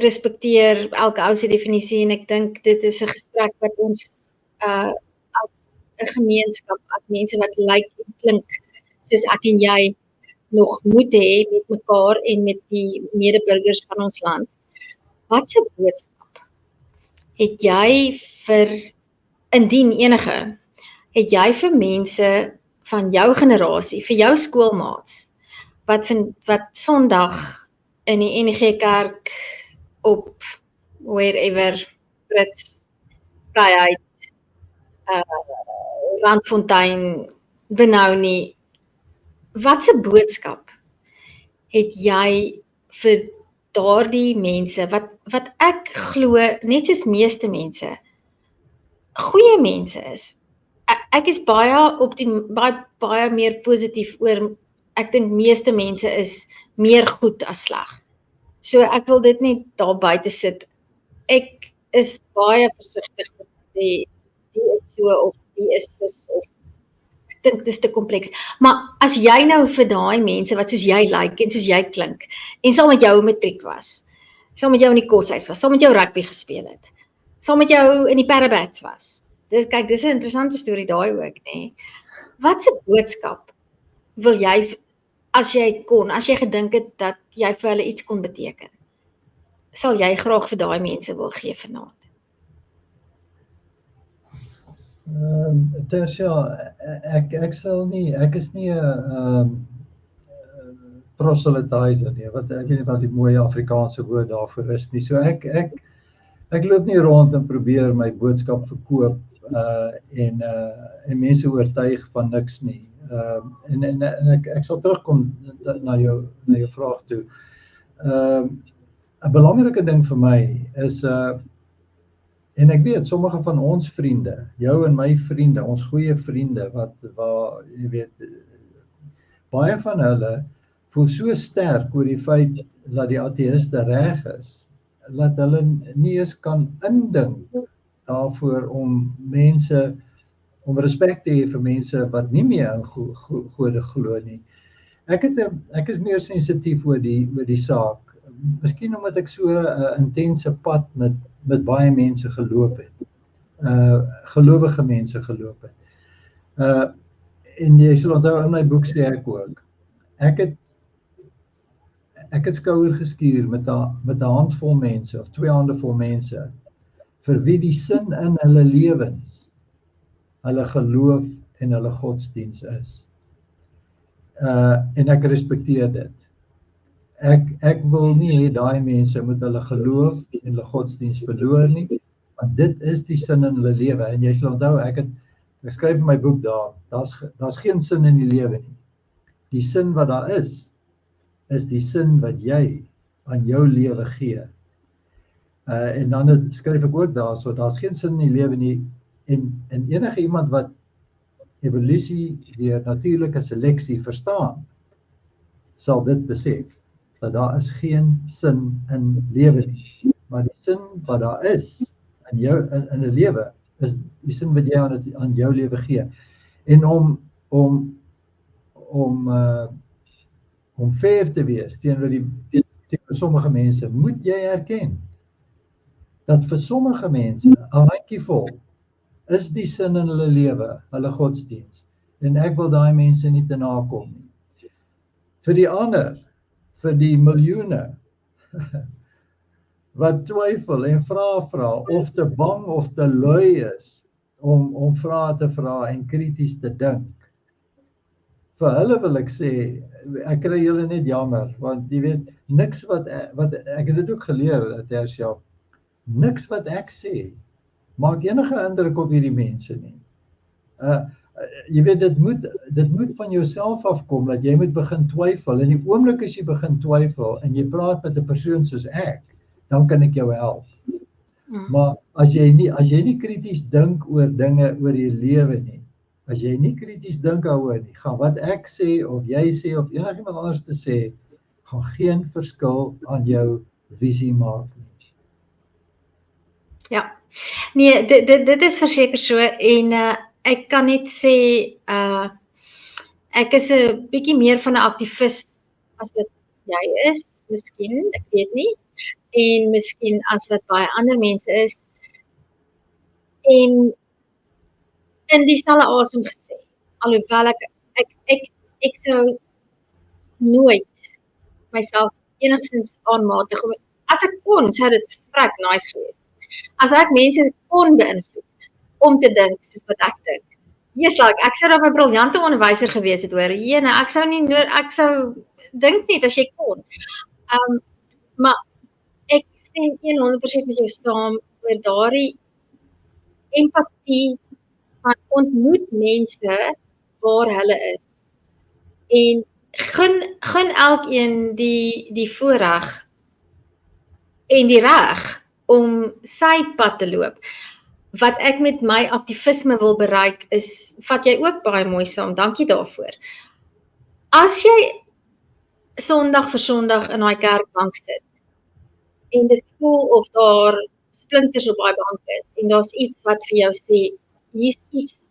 respekteer elke ou se definisie en ek dink dit is 'n gesprek wat ons as 'n gemeenskap, as mense wat lyk en klink soos ek en jy nog moet hê met mekaar en met die medeburgers van ons land. Wat se boodskap het jy vir, indien enige, het jy vir mense van jou generasie, vir jou skoolmaats, wat Sondag in die NG Kerk op wherever, Brits, Vryheid, Randfontein, Benoni, wat se boodskap het jy vir daardie mense, wat ek glo, net soos meeste mense, goeie mense is. Ek is baie meer positief oor, ek dink meeste mense is meer goed as sleg. So ek wil dit net daar buite sit. Ek is baie versigtig om te sê, die is so of die is soos of ek dink dit is te kompleks. Maar as jy nou vir daai mense wat soos jy lyk en soos jy klink en saam met jou matriek was, saam met jou in die koshuis was, saam met jou rugby gespeel het, saam met jou in die parabats was. Kyk, dis 'n interessante storie daai ook, nê. Wat se boodskap wil jy, as jy gedink het dat jy vir hulle iets kon beteken, sal jy graag vir daai mense wil gee vanaand? Tersia, ek sal nie, ek is nie 'n proselytizer nie, ek weet nie wat die mooie Afrikaanse woord daarvoor is nie. So ek loop nie rond en probeer my boodskap verkoop en mense oortuig van niks nie. En ek sal terugkom na jou vraag toe. 'n Belangrike ding vir my is en ek weet sommige van ons vriende, jou en my vriende, ons goeie vriende waar jy weet baie van hulle voel so sterk oor die feit dat die ateïste reg is, dat hulle nie eens kan indink daarvoor om respek te hê vir mense wat nie meer in gode glo nie. Ek is meer sensitief oor die saak. Miskien omdat ek so 'n intense pad met baie mense geloop het. Gelowige mense geloop het. En jy sal onthou in my boek sê ek ook. Ek het skouer geskuur met 'n handvol mense of 2 hande vol mense vir wie die sin in hulle lewens, hulle geloof en hulle godsdiens is. En ek respekteer dit. Ek wil nie hê daai mense moet hulle geloof en hulle godsdiens verloor nie, want dit is die sin in hulle lewe. En jy sal onthou, ek skryf in my boek daar's geen sin in die lewe nie. Die sin wat daar is die sin wat jy aan jou lewe gee. En dan skryf ek ook daar's geen sin in die lewe nie, en enige iemand wat evolusie deur natuurlike seleksie verstaan, sal dit besef, dat daar is geen sin in lewe nie. Maar die sin wat daar is in jou in 'n lewe, is die sin wat jy aan jou lewe gee. En om fair te wees teenoor sommige mense, moet jy erken dat vir sommige mense 'n handjievol is die sin in hulle lewe, hulle godsdiens. En ek wil daai mense nie te nakom nie. Vir die ander, vir die miljoene wat twyfel en vra of te bang of te lui is om vrae te vra en krities te dink. Vir hulle wil ek sê, ek kry julle net jammer, want jy weet, niks wat ek het dit ook geleer, Tersia, niks wat ek sê maak enige indruk op hierdie mense nie. Jy weet, dit moet van jouself afkom, dat jy moet begin twyfel, en die oomblik as jy begin twyfel, en jy praat met 'n persoon soos ek, dan kan ek jou help. Maar as jy nie krities dink oor dinge, oor jou lewe nie, As jy nie krities dink daaroor nie, gaan wat ek sê of jy sê of enigiemand anders te sê, gaan geen verskil aan jou visie maak nie. Ja. Nee, dit is verseker so en ek kan net sê ek is 'n bietjie meer van 'n aktivis as wat jy is, miskien, ek weet nie. En miskien as wat baie ander mense is. En in dieselfde asem gesê, alhoewel ek sou nooit myself enigstens aanmatig, as ek kon, sou dit vrek nice gewees. As ek mense kon beïnvloed om te dink soos wat ek dink. Yes, like, ek sou dan 'n briljante onderwyser gewees het hoor. Jene, ek sou dink net as jy kon. Maar ek stem 100% met jou saam oor daardie empatie van ontmoet mense waar hulle is. En gun elkeen die voorreg en die reg om sy pad te loop. Wat ek met my aktivisme wil bereik is, vat jy ook baie mooi saam, dankie daarvoor. As jy Sondag vir Sondag in daai kerkbank sit en dit voel of daar splinters op daai bank is en daar's iets wat vir jou sê, hier's iets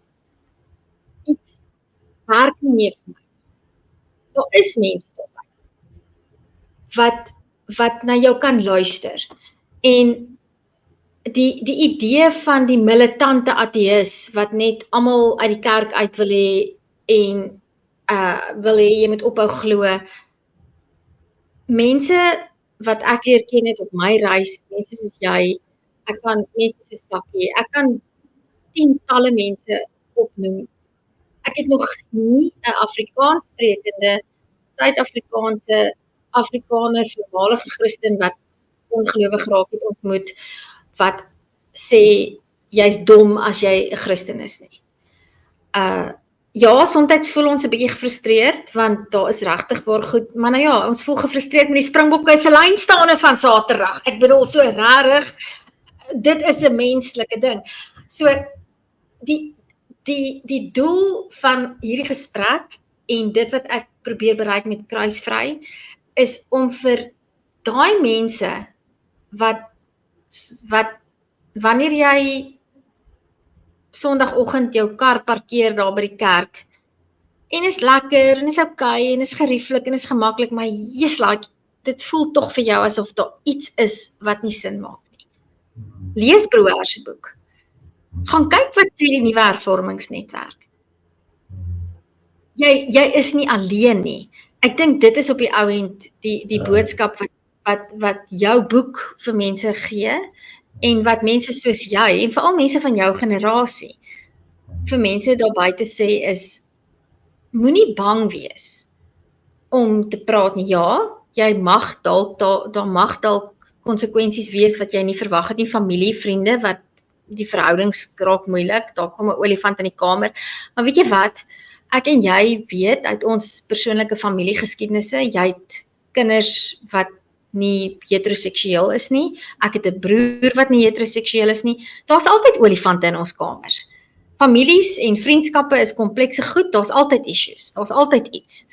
werk nie meer vir my. Daar is mense wat na jou kan luister. En die idee van die militante ateïs wat net almal uit die kerk uit wil hê en wil hê jy moet ophou glo. Mense wat ek leer ken het op my reis, mense soos jy, ek kan mense soos Sakkie, ek kan tientalle mense opnoem. Ek het nog nie 'n Afrikaans sprekende, Suid-Afrikaanse Afrikaner, voormalige Christen wat ongelowig geraak het ontmoet, wat sê, jy's dom as jy 'n Christen is nie. Ja, soms voel ons 'n bietjie gefrustreerd, want daar is regtig waar goed, maar nou ja, ons voel gefrustreerd met die Springbokke se lynstaande van Saterdag. Ek bedoel, so rarig, dit is 'n menslike ding. So, die doel van hierdie gesprek, en dit wat ek probeer bereik met Kruisvry, is om vir daai mense, wat wanneer jy Sondagoggend jou kar parkeer daar by die kerk, en is lekker, en is okay, en is gerieflik, en is gemaklik, maar like, dit voel tog vir jou asof daar iets is wat nie sin maak nie. Lees Brouwer se boek. Gaan kyk wat sê die nuwe hervormingsnetwerk. Jy is nie alleen nie. Ek dink dit is op die ou end die boodskap wat jou boek vir mense gee, en wat mense soos jy, en veral mense van jou generasie, vir mense daar buite sê is, moenie bang wees om te praat nie. Ja, jy mag dalk, daar mag dalk konsekwensies wees wat jy nie verwag het nie, familie, vriende, wat die verhoudings raak moeilik, daar kom 'n olifant in die kamer, maar weet jy wat, ek en jy weet uit ons persoonlike familiegeskiedenisse, jy het kinders wat nie heteroseksueel is nie, ek het 'n broer wat nie heteroseksueel is nie, daar's altyd olifante in ons kamers. Families en vriendskappe is komplekse goed, daar's altyd issues, daar's altyd iets.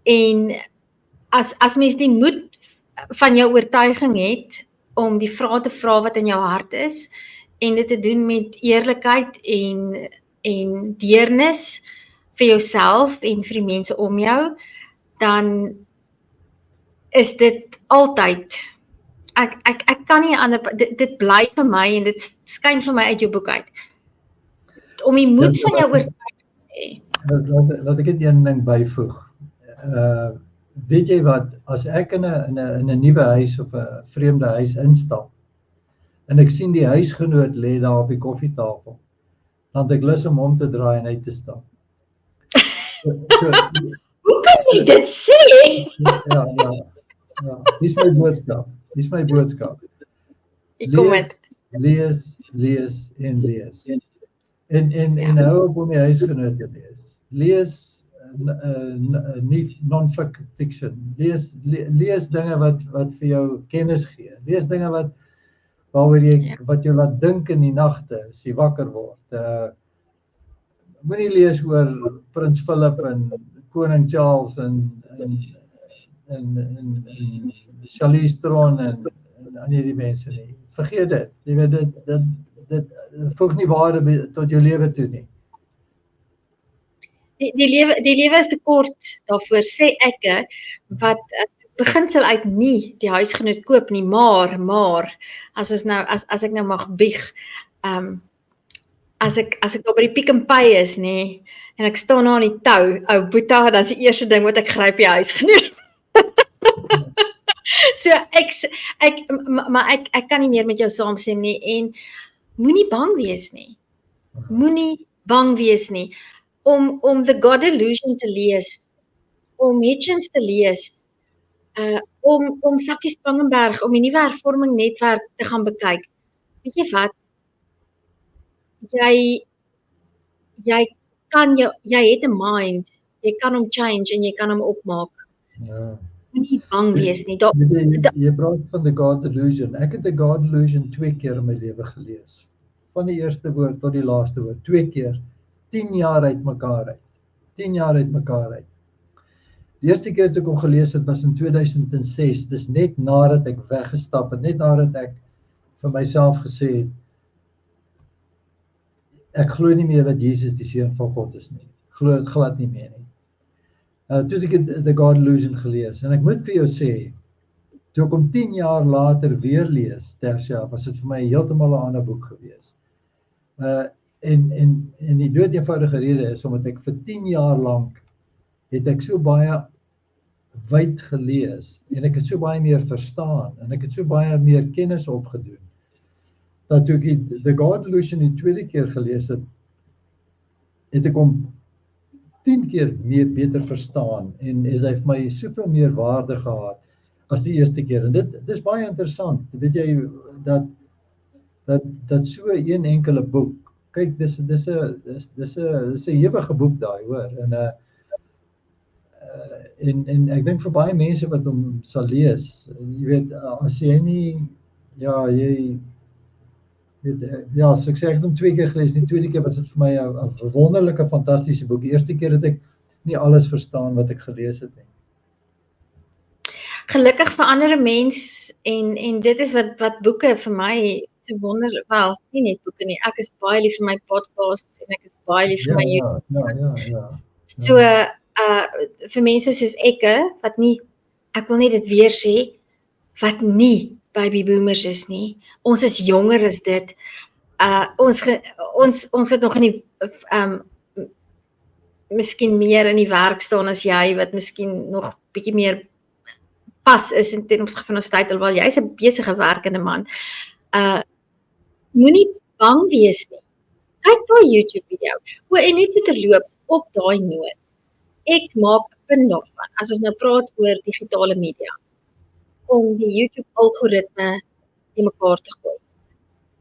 En as mens die moed van jou oortuiging het, om die vrae te vra wat in jou hart is, en dit te doen met eerlikheid en deernis vir jouself en vir die mense om jou, dan is dit altyd, ek kan nie ander, dit bly vir my, en dit skyn vir my uit jou boek uit, om die moed van jou oortuiging te hê. Laat ek net een ding byvoeg. Weet jy wat, as ek in 'n nuwe huis of 'n vreemde huis instap, en ek sien die huisgenoot lê daar op die koffietafel, dan het ek lus om te draai en uit te stap. Hoe kan jy dit sê? Ja, dis my boodskap. Lees en lees. En hou op om die huisgenoot te lees. Lees nie non-fiction. Lees dinge wat vir jou kennis gee. Lees dinge waaroor wat jou laat dink in die nagte, as jy wakker word. moenie lees oor Prins Philip en Koning Charles en Charlize Theron en aan hierdie mense nie. Vergeet dit. Jy weet dit voeg nie waarde tot jou lewe toe nie. Die lewe is te kort daarvoor, sê ek, wat beginsel uit nie die huisgenoot koop nie, maar as ek nou mag bieg, as ek nou by die Pick n Pay is nie, en ek staan aan die tou, ou boeta, dan is die eerste ding wat ek gryp die huisgenoot. So ek kan nie meer met jou saamstem nie, en moenie bang wees nie. Moenie bang wees nie om The God Illusion te lees, om Hitchens te lees, om Sakkie Spangenberg, om die nuwe hervorming netwerk te gaan bekyk. Weet jy wat? Jy het 'n mind, jy kan hom change en jy kan hom opmaak. Ja. Moenie bang wees nie. Jy praat van The God Illusion. Ek het The God Illusion 2 keer in my lewe gelees. Van die eerste woord tot die laaste woord, 2 keer, 10 jaar uit mekaar uit. 10 jaar uit mekaar uit. Die eerste keer toe ek hom gelees het was in 2006, dis net nadat ek weggestap het, net nadat ek vir myself gesê het, ek glo nie meer dat Jesus die seun van God is nie. Ek glo dit glad nie meer nie. Toe ek The God Illusion gelees, en ek moet vir jou sê, toe ek hom 10 jaar later weer lees, Tersia, was dit vir my heeltemal 'n ander boek gewees. En die dood eenvoudige rede is, omdat ek vir 10 jaar lank het ek so baie wyd gelees, en ek het so baie meer verstaan, en ek het so baie meer kennis opgedoen, dat toe ek The God Illusion die tweede keer gelees het, het ek hom 10 keer meer beter verstaan, en hy vir my soveel meer waarde gehad, as die eerste keer, en dit is baie interessant, weet jy, dat so een enkele boek, kyk, dis 'n ewige boek daai, hoor, en ek dink vir baie mense wat hom sal lees, jy weet, as jy nie, so ek sê, ek het hom 2 keer gelees, die tweede keer was dit vir my 'n wonderlike, fantastiese boek, die eerste keer het ek nie alles verstaan wat ek gelees het nie. Gelukkig verander 'n mens, en dit is wat boeke vir my so wonderlik, wel, nie net boeke nie, ek is baie lief vir my podcasts, en ek is baie lief vir my YouTube. Ja. So, vir mense soos wat nie, ek wil net dit weer sê, wat nie baby boomers is nie, ons is jonger as dit, ons wat nog in die, miskien meer in die werk staan as jy, wat miskien nog bietjie meer pas is in ten opsigte van ons tyd, alhoewel jy is 'n besige werkende man, moenie bang wees nie. Kyk daai YouTube video, en net so terloops, op daai noot, ek maak 'n punt daarvan, as ons nou praat oor digitale media, om die YouTube algoritme in mekaar te gooi.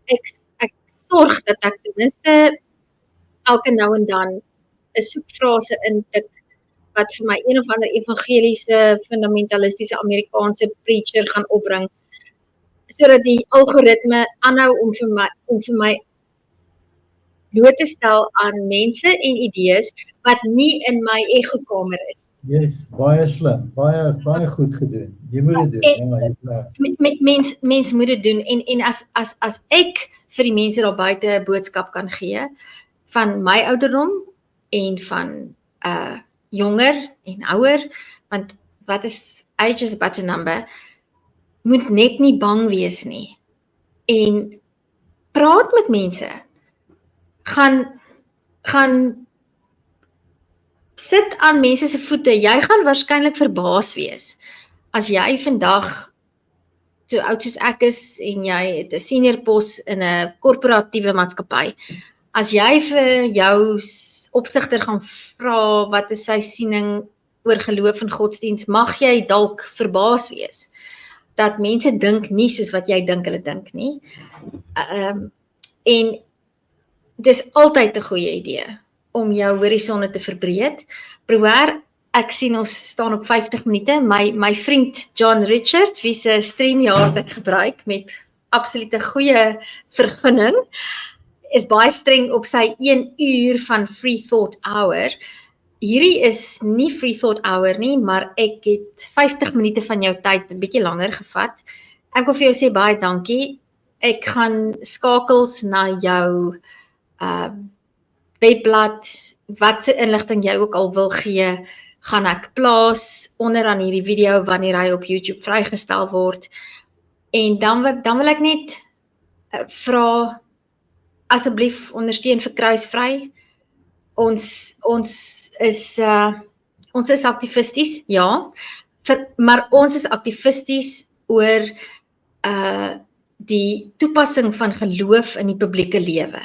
Ek sorg dat ek ten minste elke nou en dan 'n soekfrase intik wat vir my een of ander evangeliese, fundamentalistiese Amerikaanse preacher gaan opbring, sodat die algoritme aanhou om vir my bloot te stel aan mense en idees wat nie in my egokamer is. Yes, baie slim, baie goed gedoen. Jy moet dit doen. Mens moet dit doen, en as ek vir die mense daar buite 'n boodskap kan gee, van my ouderdom, en van jonger en ouer, want wat is age is but a number, moet net nie bang wees nie, en praat met mense, gaan sit aan mense se voete, jy gaan waarskynlik verbaas wees, as jy vandag, so oud soos ek is, en jy het 'n senior pos in 'n korporatiewe maatskappy, as jy vir jou opsigter gaan vra, wat is sy siening oor geloof en godsdiens, mag jy dalk verbaas wees, dat mense dink nie soos wat jy dink hulle dink nie, en dis altyd 'n goeie idee, om jou horisonne te verbreed. Probeer, ek sien ons staan op 50 minute, my vriend John Richards, wie se StreamYard ek gebruik, met absolute goeie vergunning, is baie streng op sy 1 uur van Free Thought Hour. Hierdie is nie Free Thought Hour nie, maar ek het 50 minute van jou tyd 'n bietjie langer gevat. Ek wil vir jou sê baie dankie. Ek gaan skakels na jou webblad, watse inligting jy ook al wil gee, gaan ek plaas onderaan hierdie video wanneer hy op YouTube vrygestel word. En dan wil ek net vra, asseblief ondersteun vir Kruisvry. Ons is aktivisties, ja, maar ons is aktivisties oor die toepassing van geloof in die publieke lewe.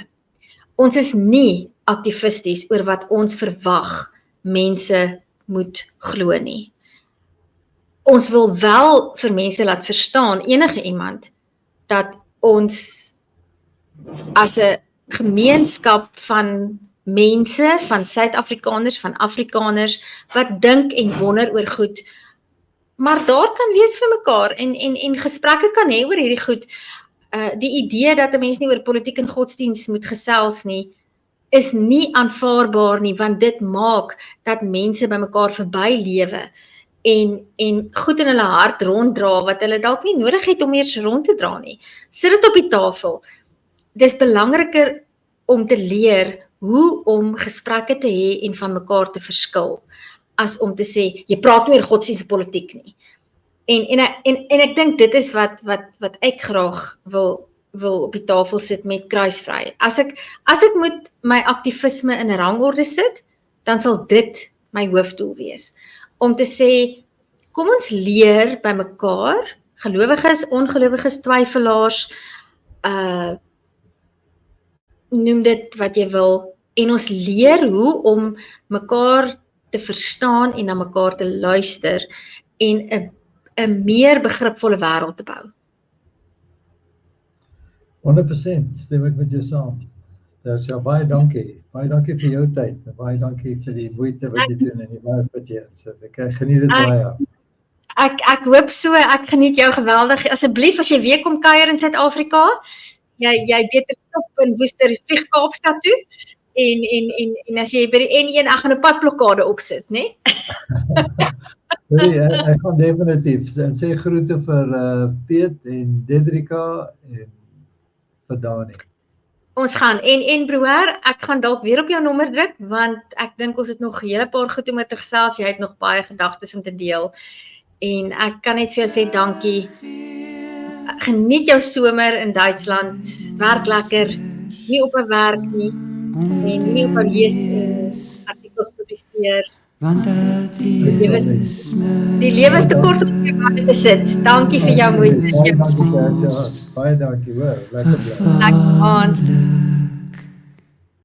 Ons is nie aktivisties oor wat ons verwag mense moet glo nie. Ons wil wel vir mense laat verstaan, enige iemand, dat ons as 'n gemeenskap van mense, van Suid-Afrikaners, van Afrikaners, wat dink en wonder oor goed, maar daar kan wees vir mekaar en gesprekke kan hê oor hierdie goed. Die idee dat 'n mens nie oor politiek en godsdienst moet gesels nie, is nie aanvaarbaar nie, want dit maak dat mense by mekaar verby lewe en goed in hulle hart ronddra wat hulle dalk nie nodig het om eers rond te dra nie. Sit dit op die tafel. Dis belangriker om te leer hoe om gesprekke te hê en van mekaar te verskil, as om te sê, jy praat nie oor godsdienst en politiek nie. En ek dink dit is wat ek graag wil op die tafel sit met Kruisvry. As ek moet my aktivisme in 'n rangorde sit, dan sal dit my hoofdoel wees. Om te sê, kom ons leer by mekaar, gelowiges, ongelowiges, twyfelaars, noem dit wat jy wil, en ons leer hoe om mekaar te verstaan en na mekaar te luister en 'n meer begripvolle wêreld te bou. 100% stem ek met jou saam. Dis ja, baie dankie. Baie dankie vir jou tyd. Baie dankie vir die moeite wat jy doen en die werk wat jy insit. Ek geniet dit baie. Ek hoop so, ek geniet jou geweldig. Asseblief, as jy weer kom kuier in Suid-Afrika, jy beter stop in Woester, vlieg Kaapstad toe. En as jy by die N1, ek gaan 'n padblokkade opsit, né? Nee, ek gaan definitief. En sê groete vir Piet en Dedrika en vir Dani. Ons gaan, en broer, ek gaan dalk weer op jou nommer druk, want ek dink ons het nog 'n hele paar goed om te gesels, jy het nog baie gedagtes om te deel, en ek kan net vir jou sê dankie, geniet jou somer in Duitsland, werk lekker, nie op 'n werk nie, en nie op 'n lees artikels publiseer. Die lewe is te kort om op jou te sit. Dankie vir jou moeite. Baie dankie, baie dankie hoor. Lekker bly. Lekker aan.